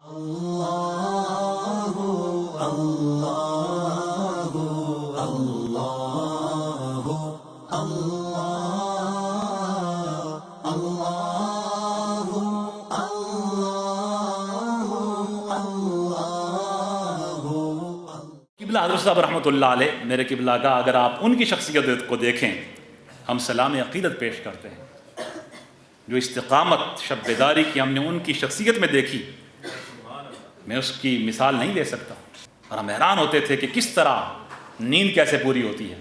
قبلہ حضرت صاحب رحمۃ اللہ علیہ میرے قبلہ کا، اگر آپ ان کی شخصیت کو دیکھیں، ہم سلام عقیدت پیش کرتے ہیں. جو استقامت شب بیداری کی ہم نے ان کی شخصیت میں دیکھی، میں اس کی مثال نہیں دے سکتا. اور ہم حیران ہوتے تھے کہ کس طرح نیند کیسے پوری ہوتی ہے.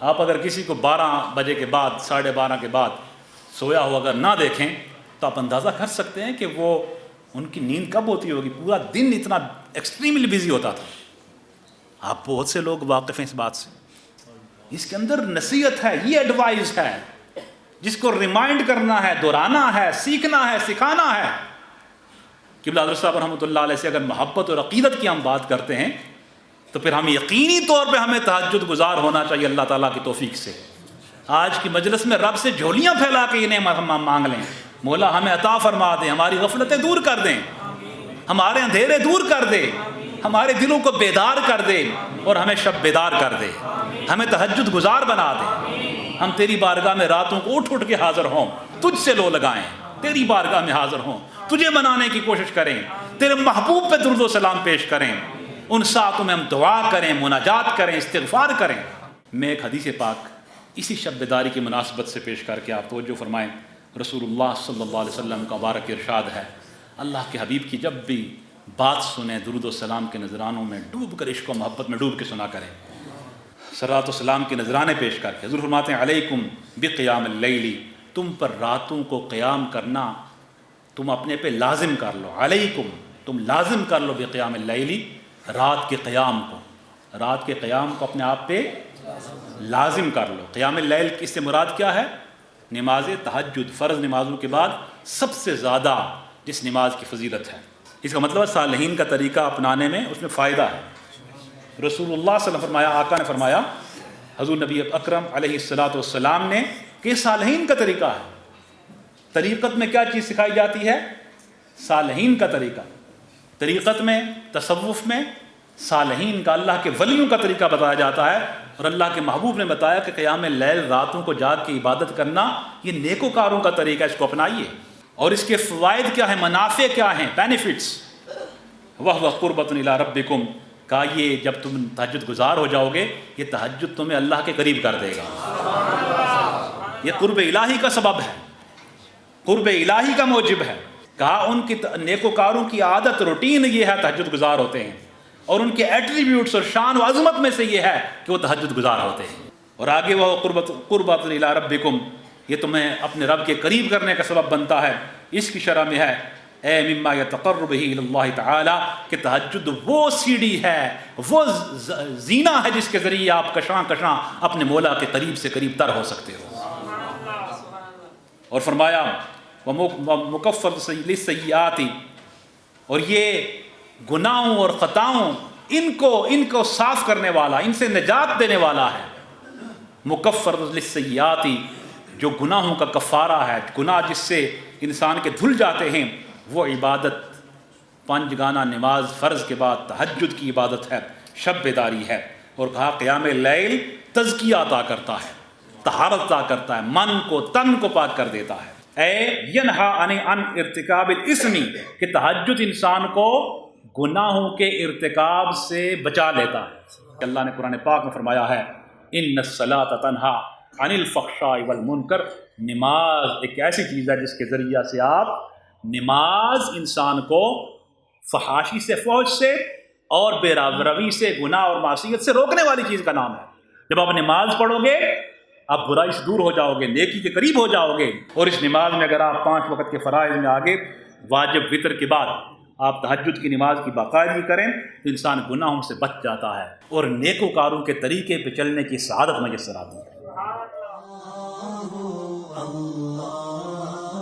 آپ اگر کسی کو 12 بجے کے بعد 12:30 کے بعد سویا ہوا اگر نہ دیکھیں تو آپ اندازہ کر سکتے ہیں کہ وہ ان کی نیند کب ہوتی ہوگی. پورا دن اتنا ایکسٹریملی بیزی ہوتا تھا. آپ بہت سے لوگ واقف ہیں اس بات سے. اس کے اندر نصیحت ہے، یہ ایڈوائز ہے جس کو ریمائنڈ کرنا ہے، دہرانا ہے، سیکھنا ہے، سکھانا ہے. قبلہ حضرت صاحب رحمۃ اللہ علیہ سے اگر محبت اور عقیدت کی ہم بات کرتے ہیں تو پھر ہم یقینی طور پہ ہمیں تہجد گزار ہونا چاہیے اللہ تعالیٰ کی توفیق سے. آج کی مجلس میں رب سے جھولیاں پھیلا کے انہیں ہم مانگ لیں، مولا ہمیں عطا فرما دیں، ہماری غفلتیں دور کر دیں، ہمارے اندھیرے دور کر دے، ہمارے دلوں کو بیدار کر دے اور ہمیں شب بیدار کر دے، ہمیں تہجد گزار بنا دے. ہم تیری بارگاہ میں راتوں کو اٹھ اٹھ کے حاضر ہوں، تجھ سے لو لگائیں، تیری بارگاہ میں حاضر ہوں، تجھے منانے کی کوشش کریں، تیرے محبوب پہ درود و سلام پیش کریں، ان ساعتوں میں ہم دعا کریں، مناجات کریں، استغفار کریں. میں ایک حدیث پاک اسی شب بیداری کی مناسبت سے پیش کر کے آپ توجہ فرمائیں. رسول اللہ صلی اللہ علیہ وسلم کا مبارک ارشاد ہے، اللہ کے حبیب کی جب بھی بات سنیں درود و سلام کے نذرانوں میں ڈوب کر، عشق و محبت میں ڈوب کے سنا کریں. صلوات و سلام کے نذرانے پیش کر کے حضور فرماتے ہیں علیکم بقیام اللیل، تم پر راتوں کو قیام کرنا تم اپنے پہ لازم کر لو. علیکم، تم لازم کر لو بقیام اللیل، رات کے قیام کو، رات کے قیام کو اپنے آپ پہ لازم کر لو. قیام اللیل اس سے مراد کیا ہے؟ نماز تہجد، فرض نمازوں کے بعد سب سے زیادہ جس نماز کی فضیلت ہے. اس کا مطلب صالحین کا طریقہ اپنانے میں اس میں فائدہ ہے. رسول اللہ صلی اللہ علیہ وسلم فرمایا، آقا نے فرمایا، حضور نبی اکرم علیہ السلام نے کہ صالحین کا طریقہ ہے. طریقت میں کیا چیز سکھائی جاتی ہے؟ صالحین کا طریقہ. طریقت میں، تصوف میں صالحین کا، اللہ کے ولیوں کا طریقہ بتایا جاتا ہے. اور اللہ کے محبوب نے بتایا کہ قیام اللیل، راتوں کو جاگ کے عبادت کرنا، یہ نیکوکاروں کا طریقہ، اس کو اپنائیے. اور اس کے فوائد کیا ہیں، منافع کیا ہیں، بینیفٹس. وَهُوَ قُرْبَةٌ إِلَىٰ رَبِّكُمْ، کہا یہ جب تم تہجد گزار ہو جاؤ گے، یہ تہجد تمہیں اللہ کے قریب کر دے گا. یہ قرب الہی کا سبب ہے، قرب الہی کا موجب ہے. کہا ان کی نیکوکاروں کی عادت، روٹین یہ ہے، تہجد گزار ہوتے ہیں. اور ان کے ایٹریبیوٹس اور شان و عظمت میں سے یہ ہے کہ وہ تہجد گزار ہوتے ہیں. اور آگے وہ قربۃ الی ربکم، یہ تمہیں اپنے رب کے قریب کرنے کا سبب بنتا ہے. اس کی شرح میں ہے اے مما یتقرب به الی اللہ تعالی، کہ تہجد وہ سیڑھی ہے، وہ زینہ ہے جس کے ذریعے آپ کشاں کشاں اپنے مولا کے قریب سے قریب تر ہو سکتے ہو. اور فرمایا ومکفر للسیئات، اور یہ گناہوں اور خطاؤں ان کو صاف کرنے والا، ان سے نجات دینے والا ہے. مکفر للسیئات، جو گناہوں کا کفارہ ہے، گناہ جس سے انسان کے دھل جاتے ہیں، وہ عبادت 5 گانہ نماز فرض کے بعد تہجد کی عبادت ہے، شب بیداری ہے. اور کہا قیام اللیل تزکیہ عطا کرتا ہے، طہارت عطا کرتا ہے، من کو تن کو پاک کر دیتا ہے. ینہا عن ارتکاب الاسم، کہ تہجد انسان کو گناہوں کے ارتکاب سے بچا لیتا ہے. اللہ نے قرآن پاک میں فرمایا ہے ان الصلاۃ تنہا عن الفحشاء والمنکر، نماز ایک ایسی چیز ہے جس کے ذریعہ سے نماز انسان کو فحاشی سے، فحش سے اور بے روی سے، گناہ اور معصیت سے روکنے والی چیز کا نام ہے. جب آپ نماز پڑھو گے آپ برائی سے دور ہو جاؤ گے، نیکی کے قریب ہو جاؤ گے. اور اس نماز میں اگر آپ 5 وقت کے فرائض میں آگے واجب وتر کے بعد آپ تہجد کی نماز کی باقاعدگی کریں تو انسان گناہوں سے بچ جاتا ہے اور نیکوکاروں کے طریقے پہ چلنے کی سعادت میسر آتی ہے.